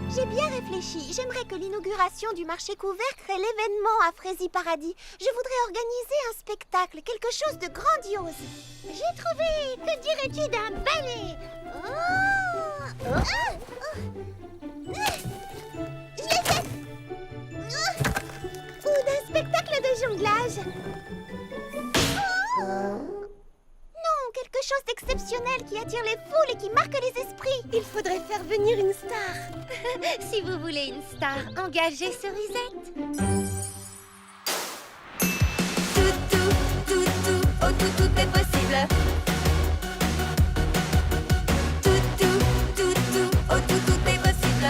J'ai bien réfléchi. J'aimerais que l'inauguration du marché couvert crée l'événement à Frézy Paradis. Je voudrais organiser un spectacle, quelque chose de grandiose. J'ai trouvé. Que dirais-tu d'un ballet? Je l'ai fait. Ou d'un spectacle de jonglage. Non, quelque chose d'exceptionnel qui attire les foules et qui marque les esprits. Il faudrait faire venir une star. Si vous voulez une star, engagez Cerisette. Tout est possible. Tout est possible.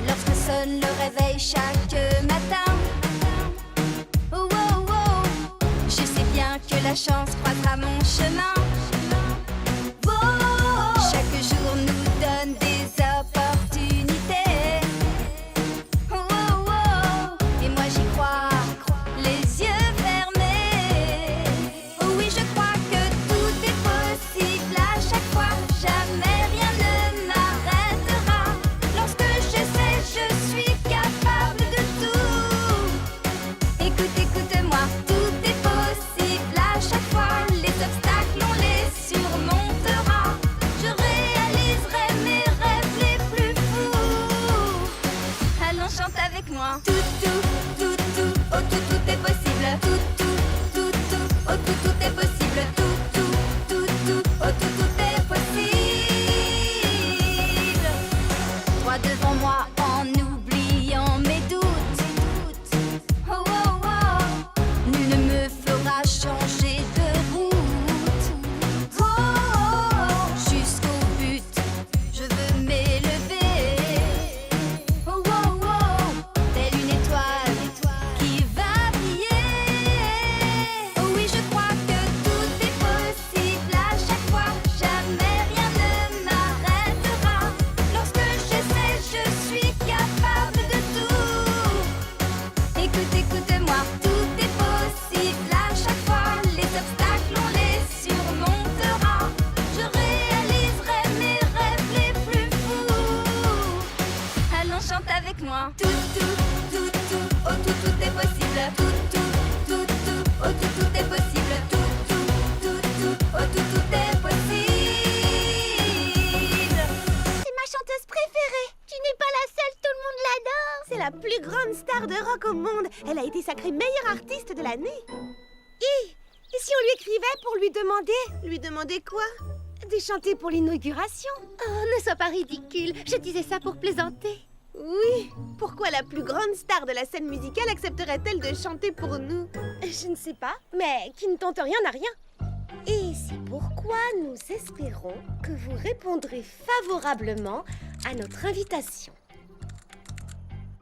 Lorsque sonne le réveil chaque matin, oh, oh, oh, je sais bien que la chance croisera mon chemin. Oh, chaque jour nous donne des opportunités. Oh, oh, oh, et moi j'y crois, les yeux fermés. Oh oui, je crois que tout est possible à chaque fois. Jamais rien ne m'arrêtera. Lorsque je sais, je suis capable de tout. Écoute-moi, tout est possible à chaque fois. Les obstacles, on les surmontera. Je réaliserai mes rêves les plus fous. Allons, chante avec moi. Oh, tout est possible. Oh, tout est possible. Oh, tout est possible. Droit devant moi en oubliant mes doutes. Oh, oh, oh, nul ne me fera changer de route. Oh, oh, oh, jusqu'au but, je veux m'élever. Oh, oh, oh, telle une étoile qui va briller. Oh oui, je crois que tout est possible à chaque fois. Jamais rien ne m'arrêtera. Lorsque je sais, je suis capable de tout. Écoute-moi, tout est possible à chaque fois. Les obstacles, on les surmontera. Je réaliserai mes rêves les plus fous. Allons, chante avec moi. Oh, tout est possible. Oh, tout est possible. Oh, tout est possible. C'est ma chanteuse préférée. Tu n'es pas la seule, tout le monde l'adore. C'est la plus grande star de rock au monde. Elle a été sacrée meilleure artiste de l'année. Et si on lui écrivait pour lui demander... Lui demander quoi? De chanter pour l'inauguration? Oh, ne sois pas ridicule. Je disais ça pour plaisanter. Oui. Pourquoi la plus grande star de la scène musicale accepterait-elle de chanter pour nous? Je ne sais pas, mais qui ne tente rien n'a rien. Et c'est pourquoi nous espérons que vous répondrez favorablement à notre invitation.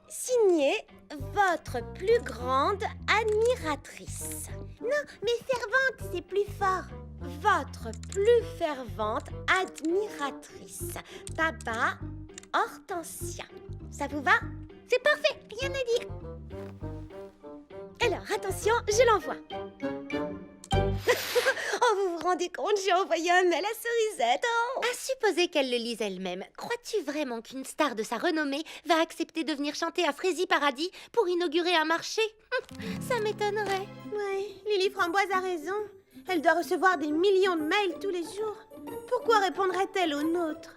Signez votre plus grande admiratrice. Non, mais fervente, c'est plus fort. Votre plus fervente admiratrice. Baba Hortensia. Ça vous va? C'est parfait, rien à dire. Alors, attention, je l'envoie. Oh, vous vous rendez compte, j'ai envoyé un mail à Cerisette. Oh. À supposer qu'elle le lise elle-même, crois-tu vraiment qu'une star de sa renommée va accepter de venir chanter à Frézy Paradis pour inaugurer un marché? Ça m'étonnerait. Oui, Lily Framboise a raison. Elle doit recevoir des millions de mails tous les jours. Pourquoi répondrait-elle aux nôtres?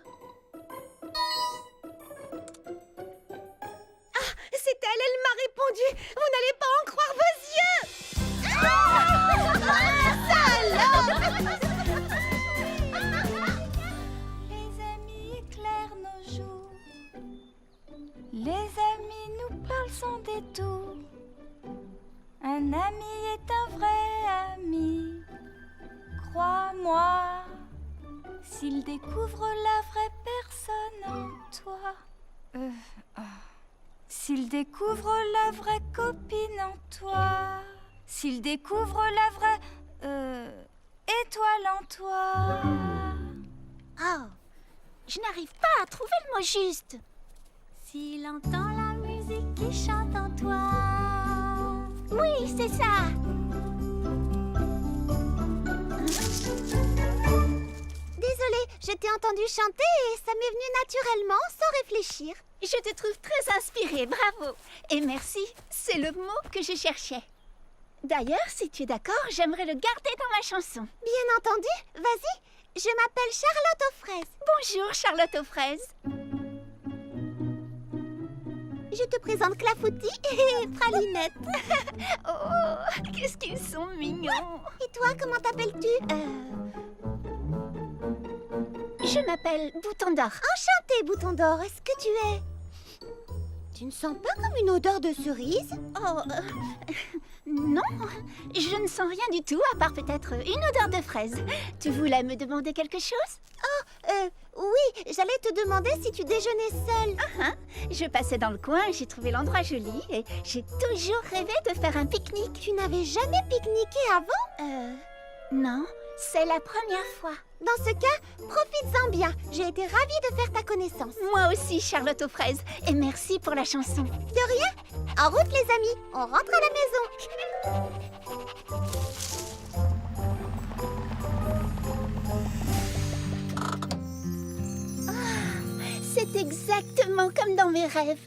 Ah, c'est elle m'a répondu. Vous n'allez pas en croire vos yeux. Les amis éclairent nos jours. Les amis nous parlent sans détour. Un ami est un vrai ami. Crois-moi, s'il découvre la vraie personne en toi. S'il découvre la vraie copine en toi. S'il découvre la vraie étoile en toi. Oh, je n'arrive pas à trouver le mot juste. S'il entend la musique qui chante en toi. Oui, c'est ça. Désolée, Je t'ai entendu chanter et ça m'est venu naturellement, sans réfléchir. Je te trouve très inspirée, bravo. Et merci, c'est le mot que je cherchais. D'ailleurs, si tu es d'accord, j'aimerais le garder dans ma chanson. Bien entendu, vas-y. Je m'appelle Charlotte aux fraises. Bonjour, Charlotte aux fraises. Je te présente Clafoutis et Pralinette. Oh, qu'est-ce qu'ils sont mignons. Et toi, comment t'appelles-tu? Je m'appelle Bouton d'Or. Enchantée, Bouton d'Or. Est-ce que tu es... Tu ne sens pas comme une odeur de cerise? Oh, non, je ne sens rien du tout, à part peut-être une odeur de fraise. Tu voulais me demander quelque chose? Oui, j'allais te demander si tu déjeunais seule. Je passais dans le coin, j'ai trouvé l'endroit joli et j'ai toujours rêvé de faire un pique-nique. Tu n'avais jamais pique-niqué avant? Non, c'est la première fois. Dans ce cas, profites-en bien. J'ai été ravie de faire ta connaissance. Moi aussi, Charlotte aux fraises, et merci pour la chanson. De rien. En route, les amis. On rentre à la maison. C'est exactement comme dans mes rêves.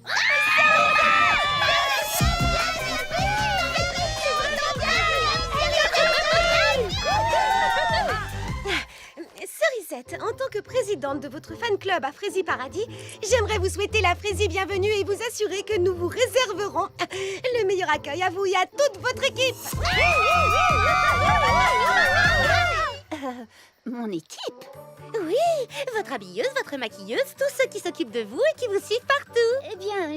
Cerisette, en tant que présidente de votre fan club à Frésie Paradis, j'aimerais vous souhaiter la Frésie bienvenue et vous assurer que nous vous réserverons le meilleur accueil à vous et à toute votre équipe. Mon équipe? Oui, votre habilleuse, votre maquilleuse, tous ceux qui s'occupent de vous et qui vous suivent partout. Eh bien,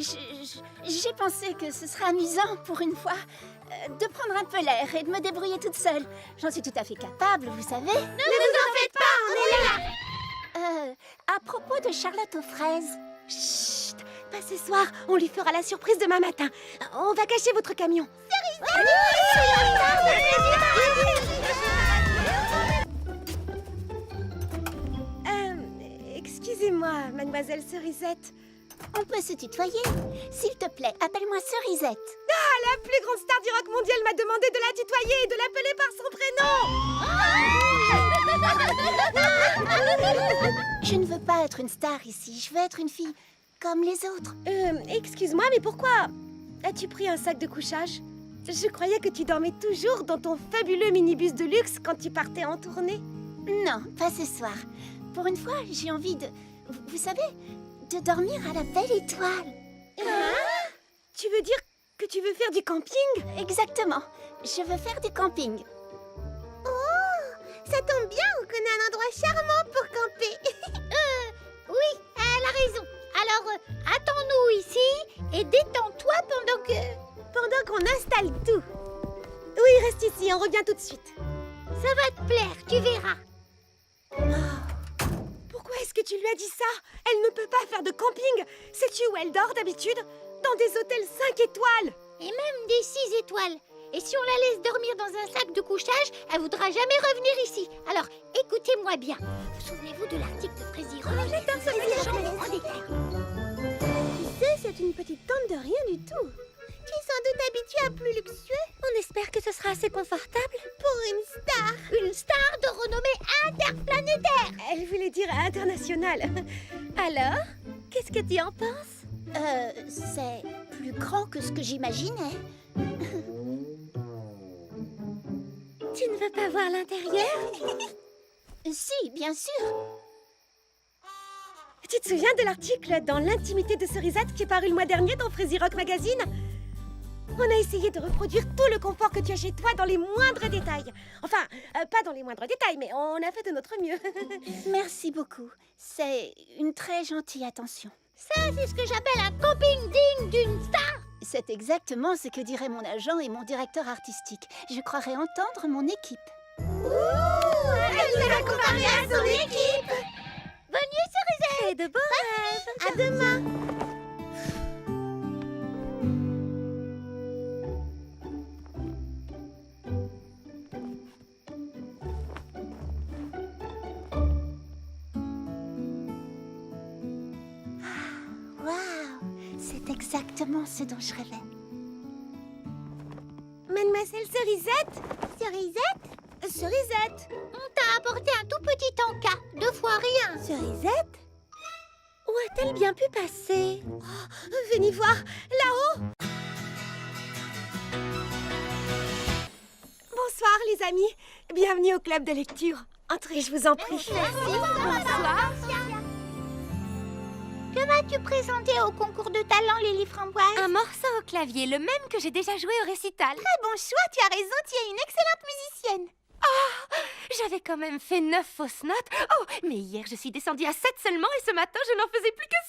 j'ai pensé que ce serait amusant pour une fois de prendre un peu l'air et de me débrouiller toute seule. J'en suis tout à fait capable, vous savez. Ne vous en faites pas, on est là. À propos de Charlotte aux fraises, Chut, pas ce soir, on lui fera la surprise demain matin. On va cacher votre camion. Excusez-moi, mademoiselle Cerisette. on peut se tutoyer. S'il te plaît, appelle-moi Cerisette. Ah, la plus grande star du rock mondial m'a demandé de la tutoyer et de l'appeler par son prénom. Je ne veux pas être une star ici, je veux être une fille comme les autres. Excuse-moi, mais pourquoi as-tu pris un sac de couchage? Je croyais que tu dormais toujours dans ton fabuleux minibus de luxe quand tu partais en tournée. Non, pas ce soir. Pour une fois, j'ai envie de... Vous savez, de dormir à la belle étoile. Tu veux dire que tu veux faire du camping? Exactement. Je veux faire du camping. Ça tombe bien, on connaît un endroit charmant pour camper. Oui, elle a raison. Alors, attends-nous ici et détends-toi Pendant qu'on installe tout. Oui, reste ici, on revient tout de suite. Ça va te plaire, tu verras. Pourquoi est-ce que tu lui as dit ça? Elle ne peut pas faire de camping. Sais-tu où elle dort d'habitude? Dans des hôtels 5 étoiles. Et même des 6 étoiles. Et si on la laisse dormir dans un sac de couchage, elle voudra jamais revenir ici. Alors, écoutez-moi bien. Vous souvenez-vous de l'article de Frésie Rock en détail. Tu sais, c'est une petite tente de rien du tout. Tu es sans doute habituée à plus luxueux. On espère que ce sera assez confortable. Pour une star. Une star de renommée interplanétaire. Elle voulait dire international. Alors, qu'est-ce que tu en penses? C'est plus grand que ce que j'imaginais. Tu ne veux pas voir l'intérieur? Si, bien sûr. Tu te souviens de l'article dans l'intimité de Cerisette qui est paru le mois dernier dans Frésie Rock Magazine? On a essayé de reproduire tout le confort que tu as chez toi dans les moindres détails. Enfin, pas dans les moindres détails, mais on a fait de notre mieux. Merci beaucoup. C'est une très gentille attention. Ça, c'est ce que j'appelle un camping digne d'une star. C'est exactement ce que diraient mon agent et mon directeur artistique. Je croirais entendre mon équipe. Elle nous a comparé à son équipe. Bonne nuit, Cerisette. Et de beaux rêves. À demain. Waouh, c'est exactement ce dont je rêvais. Mademoiselle Cerisette? Cerisette? Cerisette. On t'a apporté un tout petit encas, 2 fois rien. Cerisette? Où a-t-elle bien pu passer? Venez voir, là-haut. Bonsoir les amis, bienvenue au club de lecture. Entrez, je vous en prie. Bonsoir. Que vas-tu présenter au concours de talent, Lily Framboise? Un morceau au clavier, le même que j'ai déjà joué au récital. Très bon choix, tu as raison, tu es une excellente musicienne. J'avais quand même fait 9 fausses notes. Oh, mais hier je suis descendue à 7 seulement et ce matin je n'en faisais plus que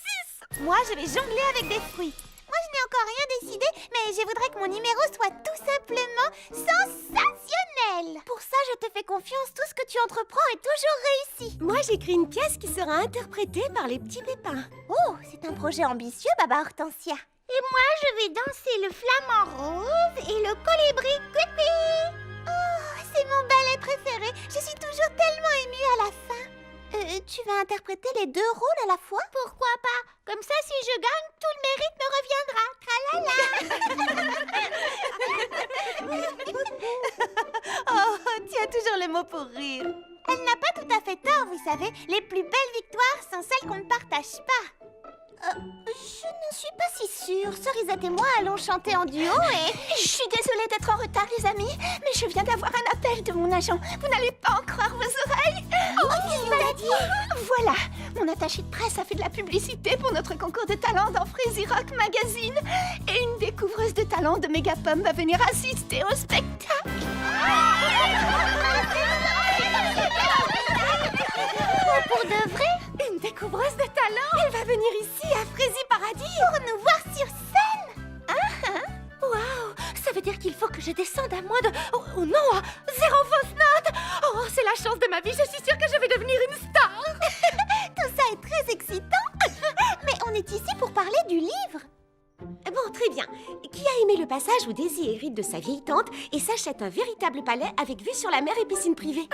6. Moi, je vais jongler avec des fruits. Moi, je n'ai encore rien décidé, mais je voudrais que mon numéro soit tout simplement sensationnel. Pour ça, je te fais confiance. Tout ce que tu entreprends est toujours réussi. Moi j'écris une pièce qui sera interprétée par les petits pépins. Oh, c'est un projet ambitieux, Baba Hortensia. Et moi, je vais danser le flamant rose et le colibri Quipi. Oh, c'est mon ballet préféré. Je suis toujours tellement émue à la fin. Tu vas interpréter les 2 rôles à la fois? Pourquoi pas? Comme ça, si je gagne, tout le mérite me reviendra. Oh, tu as toujours le mot pour rire. Elle n'a pas tout à fait tort, vous savez. Les plus belles victoires sont celles qu'on ne partage pas. Je ne suis pas si sûre. Cerisette et moi allons chanter en duo et... Je suis désolée d'être en retard, les amis, mais je viens d'avoir un appel de mon agent. Vous n'allez pas en croire vos oreilles. Qu'est-ce qu'il t'a dit? Voilà, mon attaché de presse a fait de la publicité pour notre concours de talent dans Crazy Rock Magazine. Et une découvreuse de talent de Megapom va venir assister au spectacle. Pour de vrai? Une découvreuse de talent. Elle va venir ici à Frézy Paradis. Pour nous voir sur scène. Waouh, ça veut dire qu'il faut que je descende à moins de... Oh non, à 0 fausse note. Oh, c'est la chance de ma vie, je suis sûre que je vais devenir une star. Tout ça est très excitant. Mais on est ici pour parler du livre. Bon, très bien. Qui a aimé le passage où Daisy hérite de sa vieille tante et s'achète un véritable palais avec vue sur la mer et piscine privée?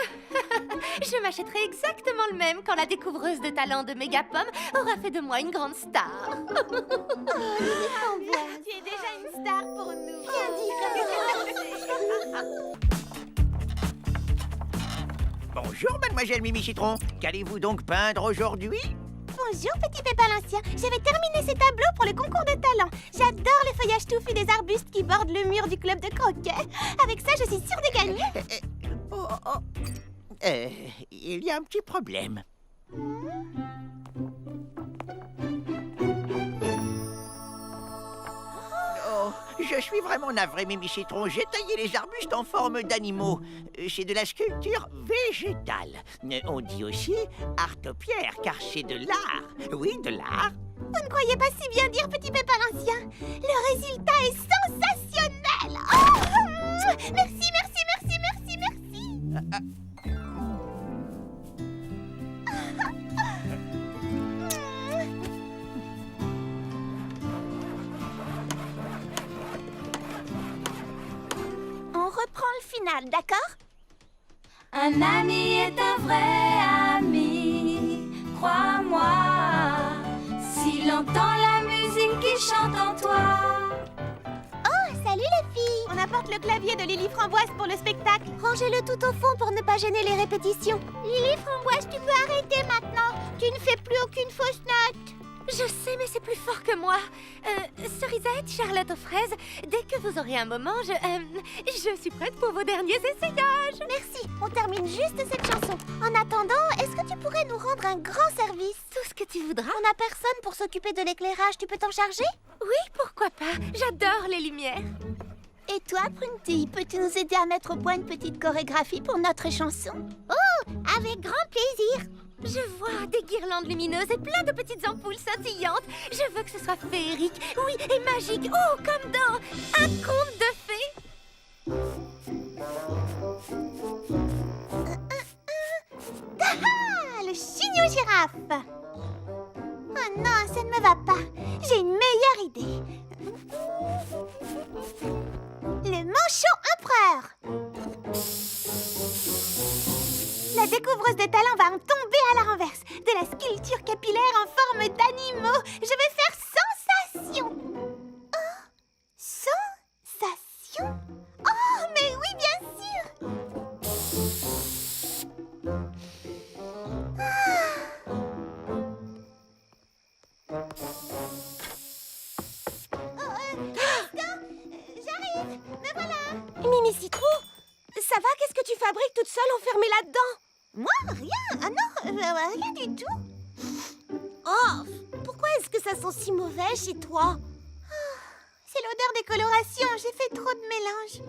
Je m'achèterai exactement le même quand la découvreuse de talent de Megapom aura fait de moi une grande star. Tu es déjà une star pour nous. Bonjour, mademoiselle Mimi Citron. Qu'allez-vous donc peindre aujourd'hui? Bonjour, petit Pépalancien. Je vais terminer ces tableaux pour le concours de talent. J'adore les feuillages touffus des arbustes qui bordent le mur du club de croquet. Avec ça, je suis sûre de gagner. Il y a un petit problème. Oh, je suis vraiment navré, Mimi Citron. J'ai taillé les arbustes en forme d'animaux. C'est de la sculpture végétale. On dit aussi artopierre, car c'est de l'art. Oui, de l'art. Vous ne croyez pas si bien dire, petit Pépalancien. Le résultat est sensationnel. Oh merci, merci, merci, merci, merci. On reprend le final, d'accord? Un ami est un vrai ami, crois-moi, s'il entend la musique qui chante en toi. Oh, salut les filles. On apporte le clavier de Lily Framboise pour le spectacle. Rangez-le tout au fond pour ne pas gêner les répétitions. Lily Framboise, tu peux arrêter maintenant. Tu ne fais plus aucune fausse note. Je sais, mais c'est plus fort que moi. Cerisette, Charlotte aux fraises, dès que vous aurez un moment, je suis prête pour vos derniers essayages. Merci, on termine juste cette chanson. En attendant, est-ce que tu pourrais nous rendre un grand service? Tout ce que tu voudras. On n'a personne pour s'occuper de l'éclairage, tu peux t'en charger? Oui, pourquoi pas. J'adore les lumières. Et toi, Prunty, peux-tu nous aider à mettre au point une petite chorégraphie pour notre chanson? Oh, avec grand plaisir. Je vois des guirlandes lumineuses et plein de petites ampoules scintillantes. Je veux que ce soit féerique, oui, et magique. Oh, comme dans un conte de fées. Ah, le chignon girafe. Oh non, ça ne me va pas. J'ai une meilleure idée. Le manchot empereur. La découvreuse de talent va en tomber à la renverse. De la sculpture capillaire en forme d'animaux. Je vais faire sensation. Oh, sensation. Oh, mais oui, bien sûr. Mais Citron, ça va? Qu'est-ce que tu fabriques toute seule enfermée là-dedans? Moi, rien. Ah non, rien du tout. Oh, pourquoi est-ce que ça sent si mauvais chez toi? C'est l'odeur des colorations. J'ai fait trop de mélange.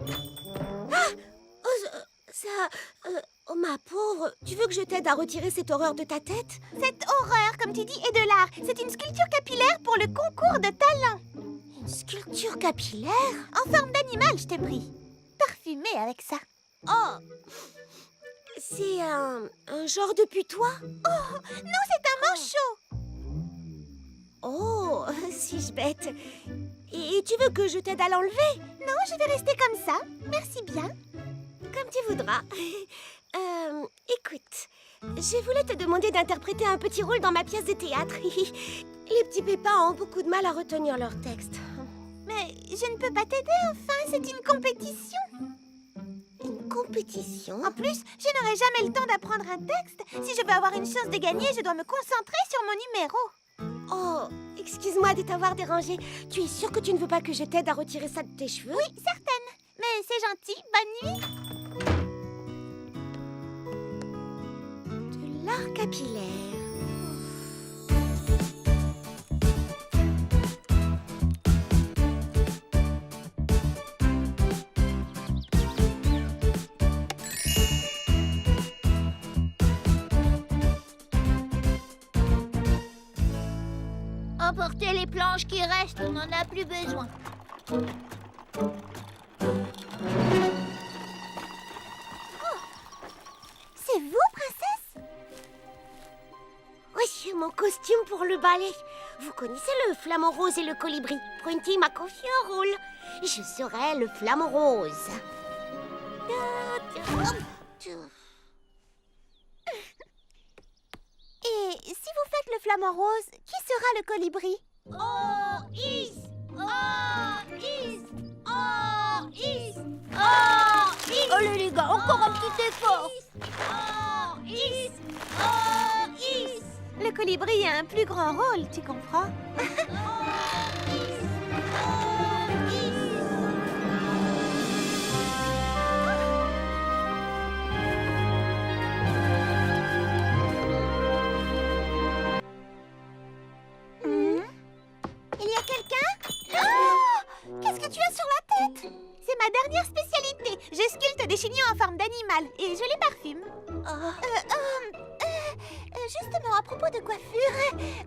Oh, ma pauvre, tu veux que je t'aide à retirer cette horreur de ta tête? Cette horreur, comme tu dis, est de l'art. C'est une sculpture capillaire pour le concours de talent. Une sculpture capillaire? En forme d'animal, je t'ai pris. Parfumée avec ça. Oh, c'est un genre de putois? Oh, non, c'est un manchot. Oh, suis-je bête? Et tu veux que je t'aide à l'enlever? Non, je vais rester comme ça. Merci bien. Comme tu voudras. Écoute, je voulais te demander d'interpréter un petit rôle dans ma pièce de théâtre. Les petits pépins ont beaucoup de mal à retenir leur texte. Mais je ne peux pas t'aider, enfin, c'est une compétition. Une compétition? En plus, je n'aurai jamais le temps d'apprendre un texte. Si je veux avoir une chance de gagner, je dois me concentrer sur mon numéro. Oh, excuse-moi de t'avoir dérangé. Tu es sûre que tu ne veux pas que je t'aide à retirer ça de tes cheveux? Oui, certaine. Mais c'est gentil. Bonne nuit. De l'art capillaire. Emportez les planches qui restent, on n'en a plus besoin. C'est vous, princesse? Oui, mon costume pour le ballet. Vous connaissez le flamant rose et le colibri. Prunty m'a confié un rôle. Je serai le flamant rose. Et si vous faites le flamant rose, qui sera le colibri? Oh, is! Oh, is! Oh, is! Oh, is! Allez les gars, encore un petit effort. Oh, is! Oh, is! Le colibri a un plus grand rôle, tu comprends? Il y a quelqu'un? Oh! Qu'est-ce que tu as sur la tête? C'est ma dernière spécialité. Je sculpte des chignons en forme d'animal et je les parfume. Justement, à propos de coiffure,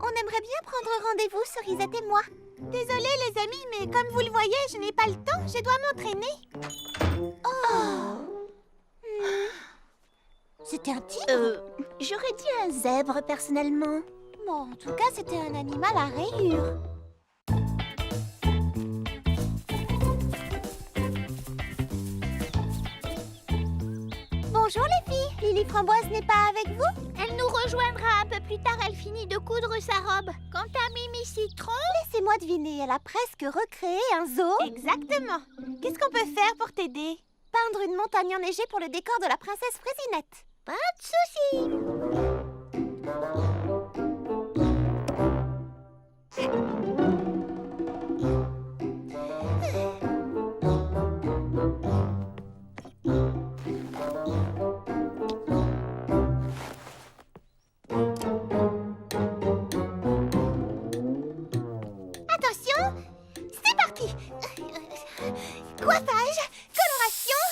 on aimerait bien prendre rendez-vous, Cerisette et moi. Désolée les amis, mais comme vous le voyez, je n'ai pas le temps, je dois m'entraîner. C'était un tigre? J'aurais dit un zèbre, personnellement. Bon, en tout cas, c'était un animal à rayures. Bonjour les filles, Lily Framboise n'est pas avec vous? Elle nous rejoindra un peu plus tard, elle finit de coudre sa robe. Quant à Mimi Citron... Laissez-moi deviner, elle a presque recréé un zoo? Exactement. Qu'est-ce qu'on peut faire pour t'aider? Peindre une montagne enneigée pour le décor de la princesse Fraisinette. Pas de soucis. Attention, c'est parti. Coiffage, coloration,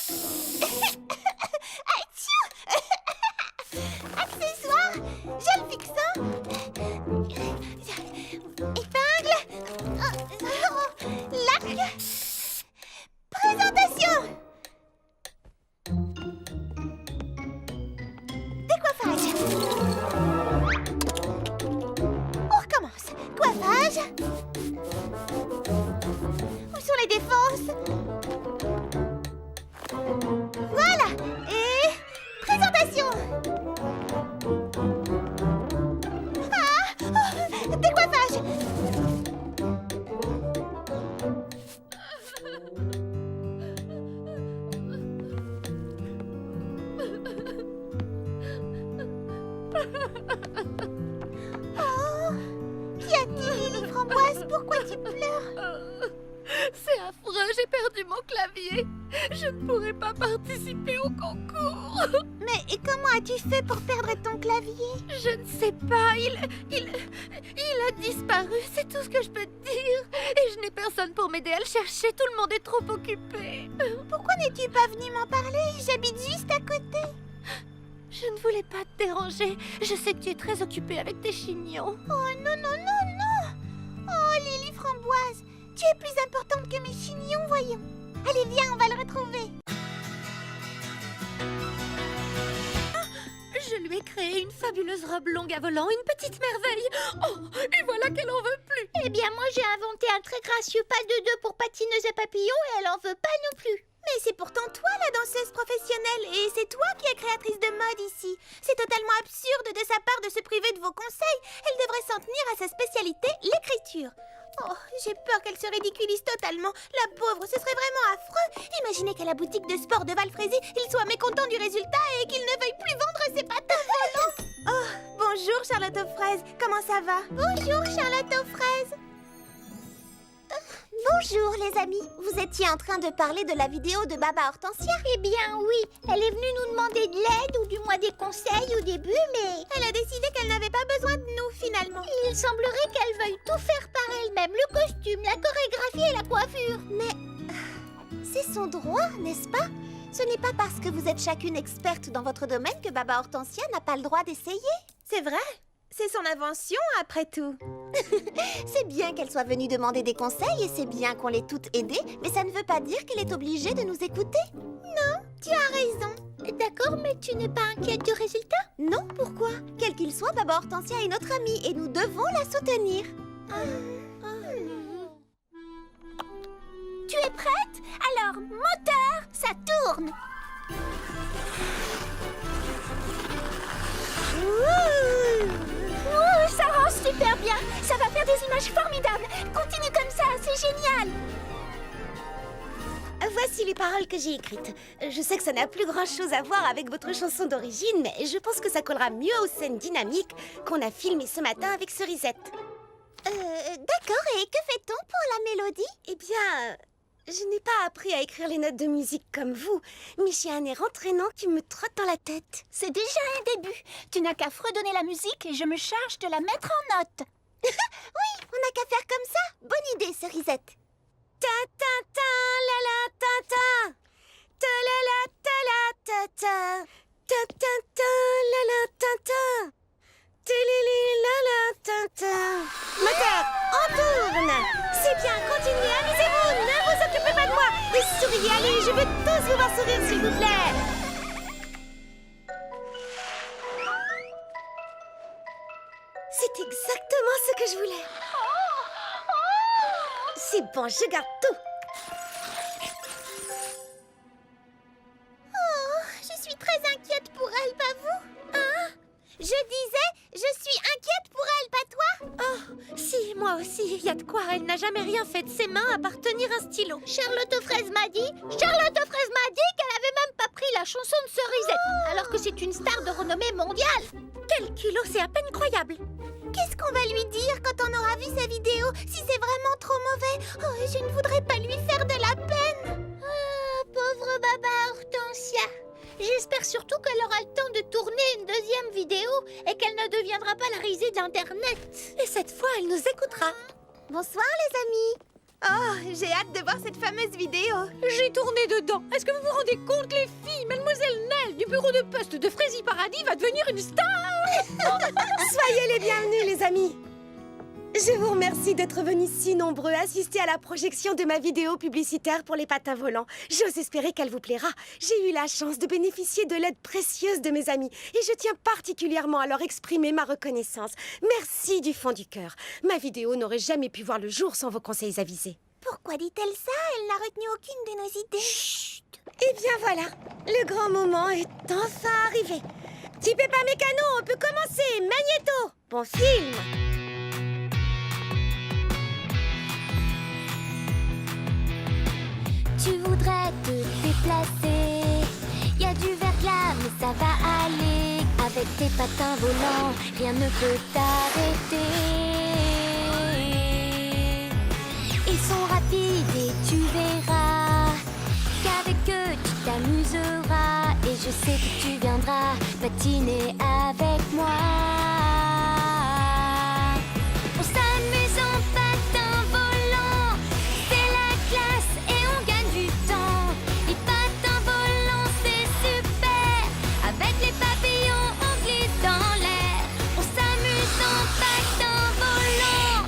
Atchou. Accessoires, gel fixant, épingle, lac, présentation. Décoiffage. On recommence. Coiffage. Où sont les défenses? Voilà. Et présentation. Décoiffage. Oh, qu'y a-t-il, Lily Framboise? Pourquoi tu pleures? C'est affreux, j'ai perdu mon clavier. Je ne pourrai pas participer au concours. Mais et comment as-tu fait pour perdre ton clavier? Je ne sais pas, il a disparu, c'est tout ce que je peux te dire. Et je n'ai personne pour m'aider à le chercher, tout le monde est trop occupé. Pourquoi n'es-tu pas venu m'en parler? J'habite juste à côté. Je ne voulais pas te déranger, je sais que tu es très occupée avec tes chignons. Oh non, non, non, non! Oh, Lily Framboise, tu es plus importante que mes chignons, voyons. Allez, viens, on va le retrouver. Je lui ai créé une fabuleuse robe longue à volant, une petite merveille. Oh, et voilà qu'elle en veut plus. Eh bien, moi, j'ai inventé un très gracieux pas de deux pour patineuse à papillons et elle en veut pas non plus. Mais c'est pourtant toi la danseuse professionnelle et c'est toi qui es créatrice de mode ici. C'est totalement absurde de sa part de se priver de vos conseils. Elle devrait s'en tenir à sa spécialité, l'écriture. Oh, j'ai peur qu'elle se ridiculise totalement. La pauvre, ce serait vraiment affreux. Imaginez qu'à la boutique de sport de Valfrézy, il soit mécontent du résultat et qu'il ne veuille plus vendre ses patins volants. Oh, bonjour Charlotte aux fraises. Comment ça va? Bonjour Charlotte aux fraises. Bonjour les amis, vous étiez en train de parler de la vidéo de Baba Hortensia? Eh bien oui, elle est venue nous demander de l'aide ou du moins des conseils au début, mais Elle a décidé qu'elle n'avait pas besoin de nous finalement. il semblerait qu'elle veuille tout faire par elle-même, le costume, la chorégraphie et la coiffure. C'est son droit, n'est-ce pas? Ce n'est pas parce que vous êtes chacune experte dans votre domaine que Baba Hortensia n'a pas le droit d'essayer. C'est vrai. C'est son invention, après tout. C'est bien qu'elle soit venue demander des conseils et c'est bien qu'on l'ait toutes aidée, mais ça ne veut pas dire qu'elle est obligée de nous écouter. Non, tu as raison. D'accord, mais tu n'es pas inquiète du résultat? Non, pourquoi? Quel qu'il soit, Baba Hortensia est notre amie et nous devons la soutenir. Tu es prête? Alors, moteur, ça tourne. Ouh, ça rend super bien. Ça va faire des images formidables. Continue comme ça, c'est génial. Voici les paroles que j'ai écrites. Je sais que ça n'a plus grand-chose à voir avec votre chanson d'origine, mais je pense que ça collera mieux aux scènes dynamiques qu'on a filmées ce matin avec Cerisette. D'accord, et que fait-on pour la mélodie? Eh bien, je n'ai pas appris à écrire les notes de musique comme vous, mais j'ai un air entraînant qui me trotte dans la tête. C'est déjà un début. Tu n'as qu'à fredonner la musique et je me charge de la mettre en note. Oui, on n'a qu'à faire comme ça. Bonne idée, Cerisette. Ta ta ta la la ta ta ta la la ta la ta ta ta ta ta la la ta ta télélé la la ta ta. Moteur, on tourne. C'est bien, continuez, amusez-vous, ne vous occupez pas de moi et souriez, allez, je veux tous vous voir sourire s'il vous plaît. C'est exactement ce que je voulais. C'est bon, je garde tout. Je suis très inquiète pour elle, pas vous? Hein? Je disais, je suis inquiète pour elle, pas toi? Oh, si, moi aussi, il y a de quoi, elle n'a jamais rien fait de ses mains à part tenir un stylo. Charlotte aux fraises m'a dit qu'elle avait même pas pris la chanson de Cerisette, alors que c'est une star de renommée mondiale. Quel culot, c'est à peine croyable. Qu'est-ce qu'on va lui dire quand on aura vu sa vidéo? Si c'est vraiment trop mauvais, oh, je ne voudrais pas lui faire de la peine. Ah, pauvre Baba Hortensia. J'espère surtout qu'elle aura le temps de tourner une deuxième vidéo et qu'elle ne deviendra pas la risée d'Internet. Et cette fois, elle nous écoutera. Bonsoir les amis. Oh, j'ai hâte de voir cette fameuse vidéo. J'ai tourné dedans. Est-ce que vous vous rendez compte, les filles? Mademoiselle Nell du bureau de poste de Frézy Paradis va devenir une star. Soyez les bienvenus, les amis. Je vous remercie d'être venus si nombreux assister à la projection de ma vidéo publicitaire pour les patins volants. J'ose espérer qu'elle vous plaira. J'ai eu la chance de bénéficier de l'aide précieuse de mes amis et je tiens particulièrement à leur exprimer ma reconnaissance. Merci du fond du cœur. Ma vidéo n'aurait jamais pu voir le jour sans vos conseils avisés. Pourquoi dit-elle ça? Elle n'a retenu aucune de nos idées. Chut. Eh bien voilà, le grand moment est enfin arrivé. Petit Peppa Mécano, on peut commencer. Magnéto, bon film. Tu voudrais te déplacer, y a du verglas mais ça va aller. Avec tes patins volants, rien ne peut t'arrêter. Ils sont rapides et tu verras qu'avec eux sais que tu viendras patiner avec moi. On s'amuse en patin volant, c'est la classe et on gagne du temps. Les patins volants c'est super, avec les papillons on glisse dans l'air. On s'amuse en patin volant,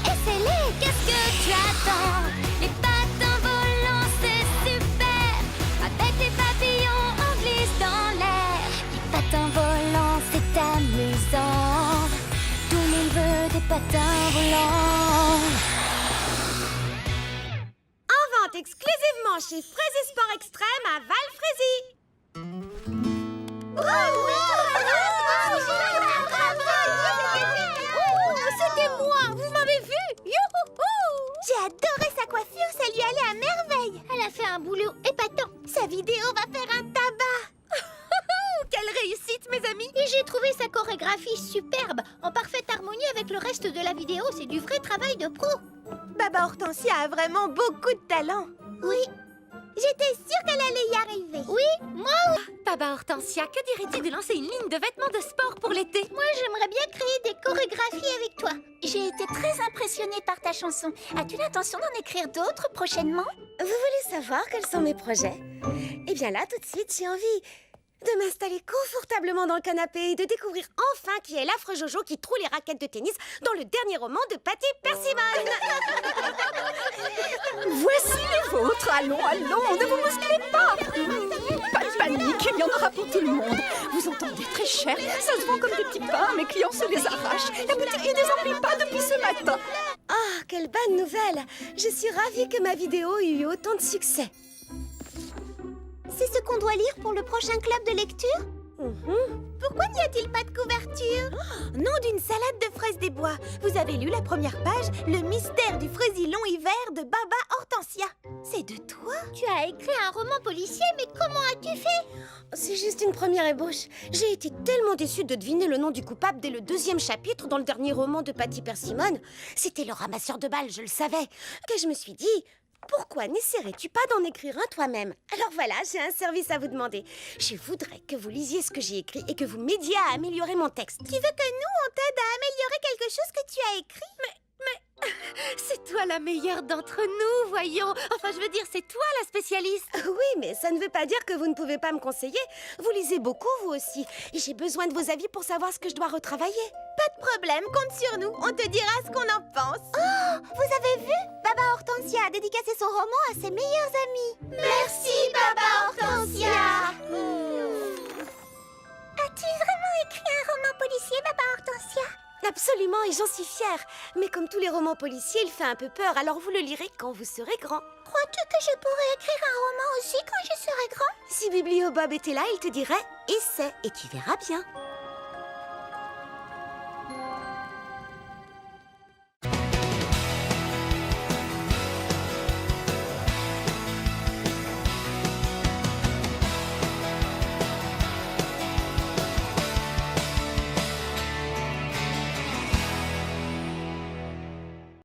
essaie-les, qu'est-ce que tu attends? Les patins volants c'est super, avec les papillons on glisse dans l'air. Les patins volants c'est amusant, tout le monde veut des patins volants. En vente exclusivement chez Fraise Sport Extrême à Val-Frézy. C'était moi, vous m'avez vu. Youhouhou! J'ai adoré sa coiffure, ça lui allait à merveille. Elle a fait un boulot épatant. Sa vidéo va faire un tabac. Quelle réussite, mes amis! Et j'ai trouvé sa chorégraphie superbe, en parfaite harmonie avec le reste de la vidéo. C'est du vrai travail de pro. Baba Hortensia a vraiment beaucoup de talent. Oui, j'étais sûre qu'elle allait y arriver. Oui, moi Baba Hortensia, que dirais-tu de lancer une ligne de vêtements de sport pour l'été? Moi, j'aimerais bien créer des chorégraphies avec toi. J'ai été très impressionnée par ta chanson. As-tu l'intention d'en écrire d'autres prochainement? Vous voulez savoir quels sont mes projets? Eh bien là, tout de suite, j'ai envie de m'installer confortablement dans le canapé et de découvrir enfin qui est l'affreux Jojo qui troue les raquettes de tennis dans le dernier roman de Patty Persimmon. Voici les vôtres. Allons, allons, ne vous bousculez pas. Pas de panique, il y en aura pour tout le monde. Vous entendez, très cher, ça se vend comme des petits pains, mes clients se les arrachent. La boutique ne désemplit pas depuis ce matin. Ah, quelle bonne nouvelle! Je suis ravie que ma vidéo ait eu autant de succès. C'est ce qu'on doit lire pour le prochain club de lecture? Pourquoi n'y a-t-il pas de couverture? Nom d'une salade de fraises des bois. Vous avez lu la première page, Le mystère du fraisier long hiver de Baba Hortensia. C'est de toi? Tu as écrit un roman policier, mais comment as-tu fait? C'est juste une première ébauche. J'ai été tellement déçue de deviner le nom du coupable dès le 2e chapitre dans le dernier roman de Patty Persimmon. C'était le ramasseur de balles, je le savais. Que je me suis dit... Pourquoi n'essaierais-tu pas d'en écrire un toi-même? Alors voilà, j'ai un service à vous demander. Je voudrais que vous lisiez ce que j'ai écrit et que vous m'aidiez à améliorer mon texte. Tu veux que nous, on t'aide à améliorer quelque chose que tu as écrit? C'est toi la meilleure d'entre nous, voyons. Enfin, je veux dire, c'est toi la spécialiste. Oui, mais ça ne veut pas dire que vous ne pouvez pas me conseiller. Vous lisez beaucoup, vous aussi. Et j'ai besoin de vos avis pour savoir ce que je dois retravailler. Pas de problème, compte sur nous. On te dira ce qu'on en pense. Oh, vous avez vu? Baba Hortensia a dédicacé son roman à ses meilleurs amis. Merci, Baba Hortensia. As-tu vraiment écrit un roman policier, Baba Hortensia? Absolument, et j'en suis fière. Mais comme tous les romans policiers, il fait un peu peur, alors vous le lirez quand vous serez grand. Crois-tu que je pourrais écrire un roman aussi quand je serai grand? Si Biblio Bob était là, il te dirait « Essaie et tu verras bien ».